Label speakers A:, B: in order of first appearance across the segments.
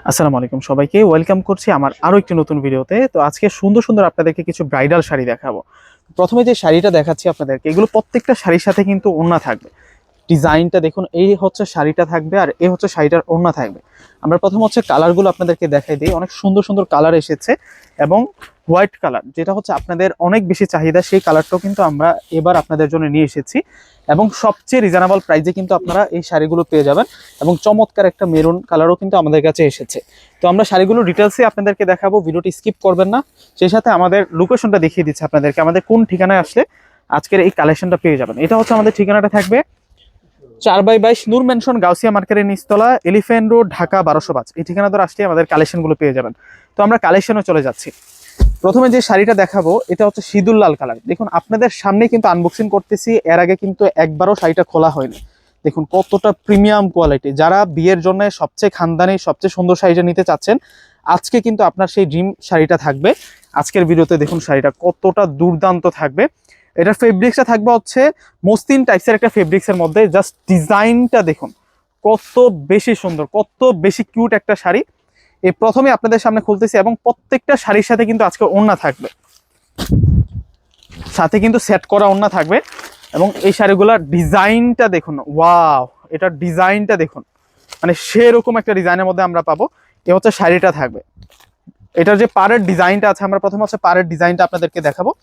A: আসসালামু আলাইকুম সবাইকে ওয়েলকাম করছি আমার আরো একটি নতুন ভিডিওতে। তো আজকে সুন্দর সুন্দর আপনাদেরকে কিছু ব্রাইডাল শাড়ি দেখাবো। প্রথমে যে শাড়িটা দেখাচ্ছি আপনাদেরকে, এগুলো প্রত্যেকটা শাড়ির সাথে কিন্তু ওড়না থাকবে। ডিজাইনটা দেখুন, এই হচ্ছে শাড়িটা থাকবে আর এই হচ্ছে শাড়িটার ওড়না থাকবে। আমরা প্রথম হচ্ছে কালারগুলো আপনাদেরকে দেখাই দিই। অনেক সুন্দর সুন্দর কালার এসেছে এবং হোয়াইট কালার, যেটা হচ্ছে আপনাদের অনেক বেশি চাহিদা, সেই কালারটাও কিন্তু আমরা এবার আপনাদের জন্য নিয়ে এসেছি এবং সবচেয়ে রিজনেবল প্রাইসে কিন্তু আপনারা এই শাড়িগুলো পেয়ে যাবেন। এবং চমৎকার একটা মেরুন কালারও কিন্তু আমাদের কাছে এসেছে। তো আমরা শাড়িগুলো ডিটেলসে আপনাদেরকে দেখাবো, ভিডিওটি স্কিপ করবেন না। সেই সাথে আমাদের লোকেশনটা দেখিয়ে দিচ্ছে আপনাদেরকে, আমাদের কোন ঠিকানায় আসলে আজকের এই কালেকশনটা পেয়ে যাবেন। এটা হচ্ছে আমাদের ঠিকানাটা থাকবে 4/22 নূর মেনশন, গাউসিয়া মার্কেটের নিচতলা, এলিফ্যান্ট রোড, ঢাকা 1205। এই ঠিকানা ধরে আসলে আমাদের কালেকশনগুলো পেয়ে যাবেন। তো আমরা কালেকশনে চলে যাচ্ছি। প্রথমে যে শাড়িটা দেখাবো এটা হচ্ছে সিঁদুর লাল কালার। দেখুন আপনাদের সামনে কিন্তু আনবক্সিং করতেছি, এর আগে কিন্তু একবারও শাড়িটা খোলা হয়নি। দেখুন কতটা প্রিমিয়াম কোয়ালিটি। যারা বিয়ের জন্য সবচেয়ে খানদানি সবচেয়ে সুন্দর শাড়িটা নিতে চাচ্ছেন, আজকে কিন্তু আপনার সেই ড্রিম শাড়িটা থাকবে আজকের ভিডিওতে। দেখুন শাড়িটা কতটা দুর্দান্ত থাকবে। এটার ফেব্রিক্সটা থাকবে হচ্ছে মসলিন টাইপসের একটা ফেব্রিক্সের মধ্যে। জাস্ট ডিজাইনটা দেখুন কত বেশি সুন্দর, কত বেশি কিউট একটা শাড়ি। এই প্রথমে আপনাদের সামনে খুলতেছি এবং প্রত্যেকটা শাড়ির সাথে কিন্তু আজকে ওড়না থাকবে, সাথে কিন্তু সেট করা ওড়না থাকবে। এবং এই শাড়িগুলোর ডিজাইনটা দেখুন, ওয়াও, এটার ডিজাইনটা দেখুন, মানে সেরকম একটা ডিজাইনের মধ্যে আমরা পাবো। এ হচ্ছে শাড়িটা থাকবে। এটার যে পাড়ের ডিজাইনটা আছে, আমরা প্রথমে হচ্ছে পাড়ের ডিজাইনটা আপনাদেরকে দেখাবো।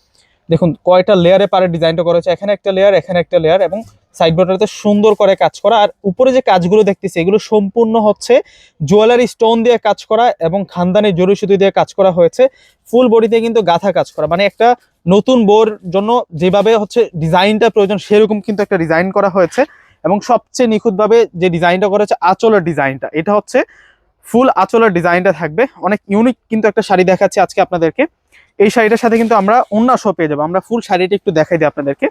A: দেখুন কয়টা লেয়ারে পাড়ের ডিজাইনটা করেছে, এখানে একটা লেয়ার, এখানে একটা লেয়ার, এবং সাইড বর্ডারতে সুন্দর করে কাজ করা। আর উপরে যে কাজগুলো দেখতেছি এগুলো সম্পূর্ণ হচ্ছে জুয়েলারি স্টোন দিয়ে কাজ করা এবং খানদানি জরি সুতি দিয়ে কাজ করা হয়েছে। ফুল বডিতে কিন্তু গাঁথা কাজ করা, মানে একটা নতুন বউর জন্য যেভাবে হচ্ছে ডিজাইনটা প্রয়োজন সেরকম কিন্তু একটা ডিজাইন করা হয়েছে। এবং সবচেয়ে নিখুঁতভাবে যে ডিজাইনটা করেছে আঁচলের ডিজাইনটা, এটা হচ্ছে ফুল আঁচলের ডিজাইনটা থাকবে। অনেক ইউনিক কিন্তু একটা শাড়ি দেখাচ্ছি আজকে আপনাদেরকে। এই শাড়িটার সাথে কিন্তু আমরা ওড়না সহ পেয়ে যাবো। আমরা ফুল শাড়িটা একটু দেখাই দিই আপনাদেরকে।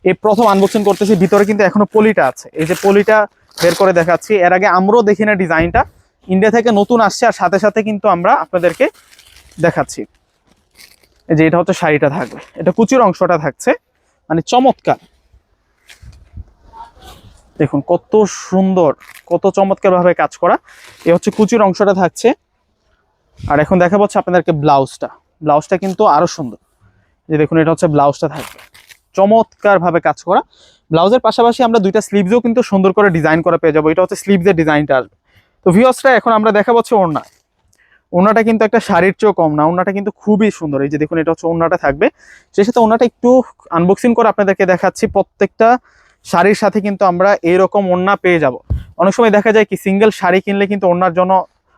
A: এই প্রথম আনবক্সিং করতেছি, ভিতরে কিন্তু এখনো পলিটা আছে। এই যে পলিটা বের করে দেখাচ্ছি, এর আগে আমরাও দেখি না ডিজাইনটা, ইন্ডিয়া থেকে নতুন আসছে আর সাথে সাথে কিন্তু আমরা আপনাদেরকে দেখাচ্ছি। এই যে এটা হচ্ছে শাড়িটা থাকবে, এটা কুচির অংশটা থাকছে, মানে চমৎকার। দেখুন কত সুন্দর, কত চমৎকার ভাবে কাজ করা। এই হচ্ছে কুচির অংশটা থাকছে। আর এখন দেখা পাচ্ছে আপনাদেরকে ব্লাউজটা। ব্লাউজটা কিন্তু আরো সুন্দর। যে দেখুন এটা হচ্ছে ব্লাউজটা থাকবে, চমৎকার ভাবে কাজ করা। ব্লাউজের পাশাপাশি আমরা দুইটা স্লিভসও কিন্তু সুন্দর করে ডিজাইন করা পেয়ে যাবো। এটা হচ্ছে স্লিভসের ডিজাইনটা আসবে। তো ভিউয়ার্সরা এখন আমরা দেখা পাচ্ছি ওড়না। ওড়নাটা কিন্তু একটা শাড়ির চেয়েও কম না, ওড়নাটা কিন্তু খুবই সুন্দর। এই যে দেখুন এটা হচ্ছে ওড়নাটা থাকবে। সেই সাথে ওড়নাটা একটু আনবক্সিং করে আপনাদেরকে দেখাচ্ছি। প্রত্যেকটা শাড়ির সাথে কিন্তু আমরা এইরকম ওড়না পেয়ে যাব। অনেক সময় দেখা যায় কি সিঙ্গেল শাড়ি কিনলে কিন্তু ওড়নার জন্য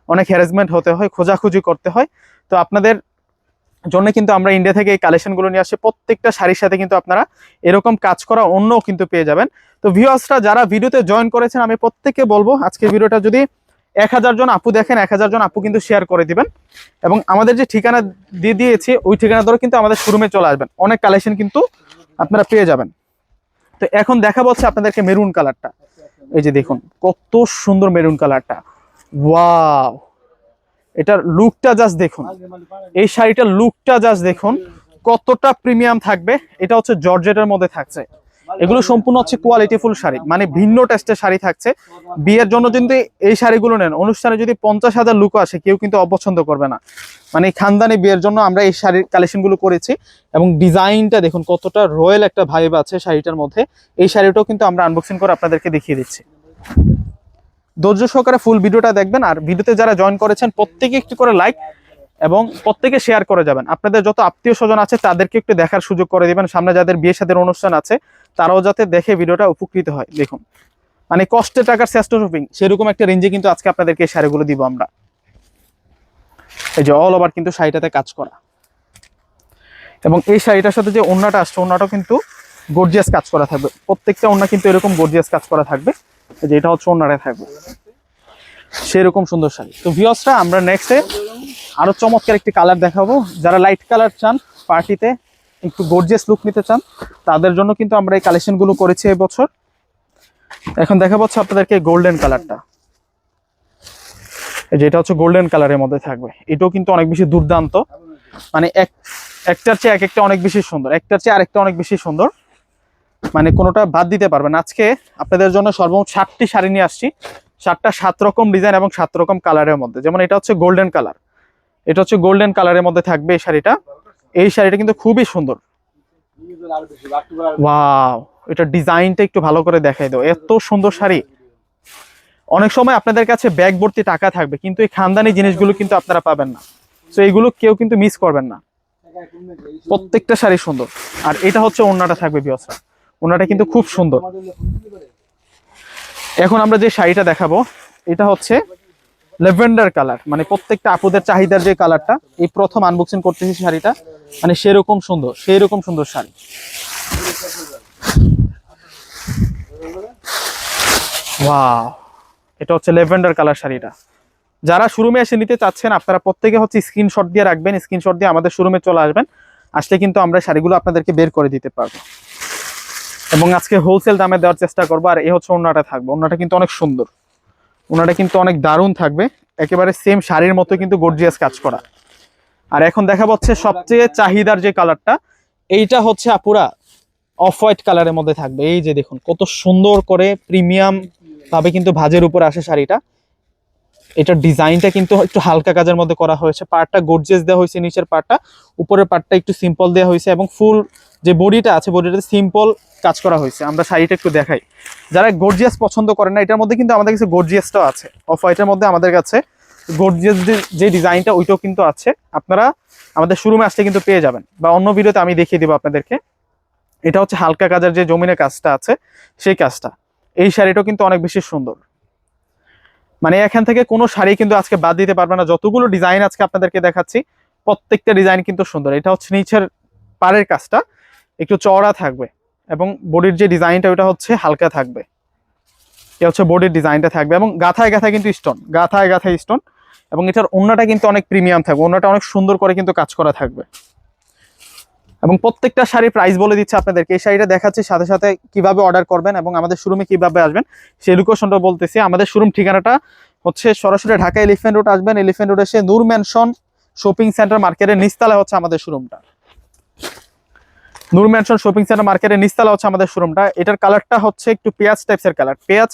A: অনেক হ্যারাসমেন্ট হতে হয়, খোঁজাখুঁজি করতে হয়। তো আপনাদের জন্য কিন্তু আমরা ইন্ডিয়া থেকে এই কালেকশনগুলো নিয়ে আসি। প্রত্যেকটা শাড়ির সাথে কিন্তু আপনারা এরকম কাজ করা অন্যও কিন্তু পেয়ে যাবেন। তো ভিউয়ার্সরা যারা ভিডিওতে জয়েন করেছেন, আমি প্রত্যেককে বলবো আজকের ভিডিওটা যদি 1000 জন আপু দেখেন, 1000 জন আপু কিন্তু শেয়ার করে দিবেন। এবং আমাদের যে ঠিকানা দিয়ে দিয়েছি ওই ঠিকানা ধরে কিন্তু আমাদের শোরুমে চলে আসবেন, অনেক কালেকশন কিন্তু আপনারা পেয়ে যাবেন। তো এখন দেখা বলছে আপনাদেরকে মেরুন কালারটা। এই যে দেখুন কত সুন্দর মেরুন কালারটা, ওয়াও, এটার লুকটা জাস্ট দেখুন। এই শাড়িটার লুকটা জাস্ট দেখুন কতটা প্রিমিয়াম থাকবে। এটা হচ্ছে জর্জেটের মধ্যে থাকছে। এগুলো সম্পূর্ণ হচ্ছে কোয়ালিটিফুল শাড়ি, মানে ভিন্ন টেস্টের শাড়ি থাকছে। বিয়ের জন্য যদি এই শাড়িগুলো নেন, অনুষ্ঠানে যদি 50,000 লুক আসে কেউ কিন্তু অপছন্দ করবে না। মানে খানদানি বিয়ের জন্য আমরা এই শাড়ির কালেকশনগুলো করেছি। এবং ডিজাইনটা দেখুন কতটা রয়্যাল একটা ভাইব আছে শাড়িটার মধ্যে। এই শাড়িটাও কিন্তু আমরা আনবক্সিং করে আপনাদেরকে দেখিয়ে দিচ্ছি। ধৈর্য সহকারে ফুল ভিডিওটা দেখবেন। আর ভিডিওতে যারা জয়েন করেছেন প্রত্যেকে একটু করে লাইক এবং প্রত্যেকে শেয়ার করে যাবেন। আপনাদের যত আত্মীয় স্বজন আছে তাদেরকে একটু দেখার সুযোগ করে দিবেন। সামনে যাদের বিয়ে শাদীর অনুষ্ঠান আছে তারাও যাতে দেখে ভিডিওটা উপকৃত হয়। দেখুন মানে কষ্টের টাকার শ্রেষ্ঠ শপিং, সেরকম একটা রেঞ্জে কিন্তু আজকে আপনাদেরকে এই শাড়িগুলো দিব আমরা। এই যে অল ওভার কিন্তু শাড়িটাতে কাজ করা। এবং এই শাড়িটার সাথে যে ওড়নাটা আসছে, ওড়নাটাও কিন্তু গর্জিয়াস কাজ করা থাকবে। প্রত্যেকটা ওড়না কিন্তু এরকম গর্জিয়াস কাজ করা থাকবে। যে এটা হচ্ছে ওড়নাটা থাকবে সেরকম সুন্দর শাড়ি। তো ভিউয়ার্সরা আমরা নেক্সটে আরো চমৎকার একটি কালার দেখাবো। যারা লাইট কালার চান, পার্টিতে একটু গর্জিয়াস লুক নিতে চান, তাদের জন্য কিন্তু আমরা এই কালেকশনগুলো করেছি এই বছর। এখন দেখা পাচ্ছে আপনাদেরকে গোল্ডেন কালারটা। যেটা হচ্ছে গোল্ডেন কালারের মধ্যে থাকবে। এটাও কিন্তু অনেক বেশি দুর্দান্ত, মানে একটার চেয়ে এক একটা অনেক বেশি সুন্দর, একটার চেয়ে আরেকটা অনেক বেশি সুন্দর, মানে কোনোটা বাদ দিতে পারবেন। আজকে আপনাদের জন্য সর্বমোট 60টি শাড়ি নিয়ে আসছি। শার্টটা 7 রকম ডিজাইন এবং 7 রকম কালারের মধ্যে। যেমন এটা হচ্ছে গোল্ডেন কালার, এটা হচ্ছে গোল্ডেন কালারের মধ্যে থাকবে এই শাড়িটা। এই শাড়িটা কিন্তু খুবই সুন্দর। ওয়াও, এটা ডিজাইনটা একটু ভালো করে দেখাই দাও, এত সুন্দর শাড়ি। অনেক সময় আপনাদের কাছে ব্যাগ ভর্তি টাকা থাকবে, কিন্তু এই খানদানি জিনিসগুলো কিন্তু আপনারা পাবেন না। তো এইগুলো কেউ কিন্তু মিস করবেন না, প্রত্যেকটা শাড়ি সুন্দর। আর এটা হচ্ছে ওড়নাটা থাকবে ভিউয়ার্সরা, ওড়নাটা কিন্তু খুব সুন্দর। এখন আমরা যে শাড়িটা দেখাবো এটা হচ্ছে ল্যাভেন্ডার কালার, মানে প্রত্যেকটা আপুদের চাহিদার যে কালারটা। এই প্রথম আনবক্সিং করতেছি শাড়িটা, মানে সেরকম সুন্দর, সেই রকম সুন্দর শাড়ি। ওয়াও, এটা হচ্ছে ল্যাভেন্ডার কালার শাড়িটা। যারা শোরুমে এসে নিতে চাচ্ছেন আপনারা প্রত্যেকে হচ্ছে স্ক্রিনশট দিয়ে রাখবেন, স্ক্রিনশট দিয়ে আমাদের শোরুমে চলে আসবেন। আসলে কিন্তু আমরা শাড়িগুলো আপনাদেরকে বের করে দিতে পারবো এবং আজকে হোলসেল দামে দেওয়ার চেষ্টা করবো। আর এই হচ্ছে ওড়নাটা থাকবে, ওড়নাটা কিন্তু অনেক সুন্দর, ওড়নাটা কিন্তু অনেক দারুণ থাকবে, একেবারে সেম শাড়ির মতো কিন্তু গর্জিয়াস কাজ করা। আর এখন দেখা যাচ্ছে সবচেয়ে চাহিদার যে কালারটা, এইটা হচ্ছে আপুরা অফ হোয়াইট কালারের মধ্যে থাকবে। এই যে দেখুন কত সুন্দর করে প্রিমিয়াম ভাবে কিন্তু ভাজের উপর আসে শাড়িটা। এটার ডিজাইনটা কিন্তু একটু হালকা কাজের মধ্যে করা হয়েছে, পার্টটা গর্জিয়াস দেওয়া হয়েছে, নিচের পার্টটা, উপরের পার্টটা একটু সিম্পল দেওয়া হয়েছে এবং ফুল যে বডিটা আছে বডিটাতে সিম্পল কাজ করা হয়েছে। আমরা শাড়িটা একটু দেখাই, যারা গর্জিয়াস পছন্দ করেন না, এটার মধ্যে কিন্তু আমাদের কাছে গর্জিয়াসটাও আছে। অফ হোয়াইটের মধ্যে আমাদের কাছে গর্জিয়াস যে ডিজাইনটা ওইটাও কিন্তু আছে, আপনারা আমাদের শোরুমে আসলে কিন্তু পেয়ে যাবেন, বা অন্য ভিডিওতে আমি দেখিয়ে দেবো আপনাদেরকে। এটা হচ্ছে হালকা কাজের যে জমিনের কাজটা আছে সেই কাজটা। এই শাড়িটাও কিন্তু অনেক বেশি সুন্দর, মানে এখান থেকে কোনো শাড়ি কিন্তু আজকে বাদ দিতে পারবে না। যতগুলো ডিজাইন আজকে আপনাদেরকে দেখাচ্ছি প্রত্যেকটা ডিজাইন কিন্তু সুন্দর। এটা হচ্ছে নিচের পাড়ের কাজটা একটু চওড়া থাকবে এবং বডির যে ডিজাইনটা ওটা হচ্ছে হালকা থাকবে। এটা হচ্ছে বডির ডিজাইনটা থাকবে এবং গাথায় গাথায় কিন্তু স্টোন, গাথায় গাথায় স্টোন। এবং এটার ওড়নাটা কিন্তু অনেক প্রিমিয়াম থাকবে, ওড়নাটা অনেক সুন্দর করে কিন্তু কাজ করা থাকবে। এবং প্রত্যেকটা শাড়ির প্রাইস বলে দিচ্ছে আপনাদেরকে। এই শাড়িটা দেখাচ্ছি, সাথে সাথে কিভাবে অর্ডার করবেন এবং আমাদের শোরুমে কিভাবে আসবেন সেই লোকেশনটা বলতেছি। আমাদের শোরুম ঠিকানাটা হচ্ছে সরাসরি ঢাকা এলিফ্যান্ট রোড আসবেন, এলিফ্যান্ট রোড এসে নূর ম্যানশন শপিং সেন্টার মার্কেটের নিচতলা হচ্ছে আমাদের শোরুমটা। নূর ম্যানশন শপিং সেন্টার মার্কেটের নিচতলা হচ্ছে আমাদের শোরুমটা। এটার কালারটা হচ্ছে একটু পেঁয়াজ টাইপসের কালার, পেঁয়াজ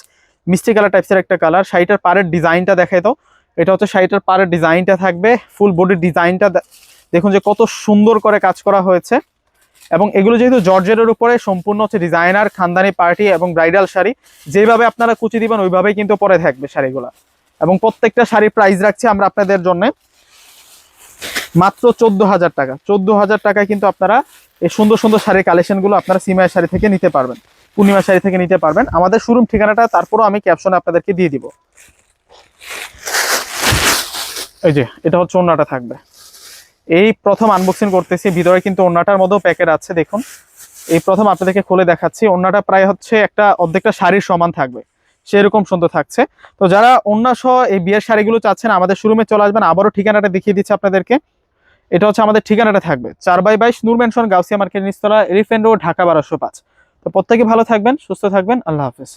A: মিষ্টি কালার টাইপসের একটা কালার। শাড়িটার পাড়ের ডিজাইনটা দেখাই তো, এটা হচ্ছে শাড়িটার পাড়ের ডিজাইনটা থাকবে, ফুল বডির ডিজাইনটা দেখুন যে কত সুন্দর করে কাজ করা হয়েছে। এবং এগুলো যেহেতু জর্জেটের উপরে সম্পূর্ণ হচ্ছে ডিজাইনার খানদানি পার্টি এবং ব্রাইডাল শাড়ি, যেভাবে আপনারা কুচি দিবেন ওইভাবেই কিন্তু পরে থাকবে শাড়িগুলো। এবং প্রত্যেকটা শাড়ির প্রাইস রাখছি আমরা আপনাদের জন্য মাত্র 14,000 টাকা। 14,000 টাকায় কিন্তু আপনারা এই সুন্দর সুন্দর শাড়ির কালেকশনগুলো আপনারা সিমাইয়ের শাড়ি থেকে নিতে পারবেন, পূর্ণিমা শাড়ি থেকে নিতে পারবেন। আমাদের শোরুম ঠিকানাটা তারপরও আমি ক্যাপশনে আপনাদেরকে দিয়ে দিব। এই যে এটা হচ্ছে ওড়নাটা থাকবে, এই প্রথম আনবক্সিং করতেছি, ভিতরে কিন্তু ওড়নাটার মধ্যেও প্যাকেট আছে। দেখুন এই প্রথম আপনাদেরকে খুলে দেখাচ্ছি, ওড়নাটা প্রায় হচ্ছে একটা অর্ধেকটা শাড়ির সমান থাকবে, সেরকম সুন্দর থাকছে। তো যারা ওড়না সহ এই বিয়ের শাড়িগুলো চাচ্ছেন আমাদের শোরুমে চলে আসবেন। আবারও ঠিকানাটা দেখিয়ে দিচ্ছি আপনাদেরকে, এটা হচ্ছে আমাদের ঠিকানাটা থাকবে 4/22 নূর ম্যানশন গাউসিয়া মার্কেট নিচতলা, এলিফ্যান্ট রোড, ঢাকা 1205। তো প্রত্যেকে ভালো থাকবেন, সুস্থ থাকবেন, আল্লাহ হাফেজ।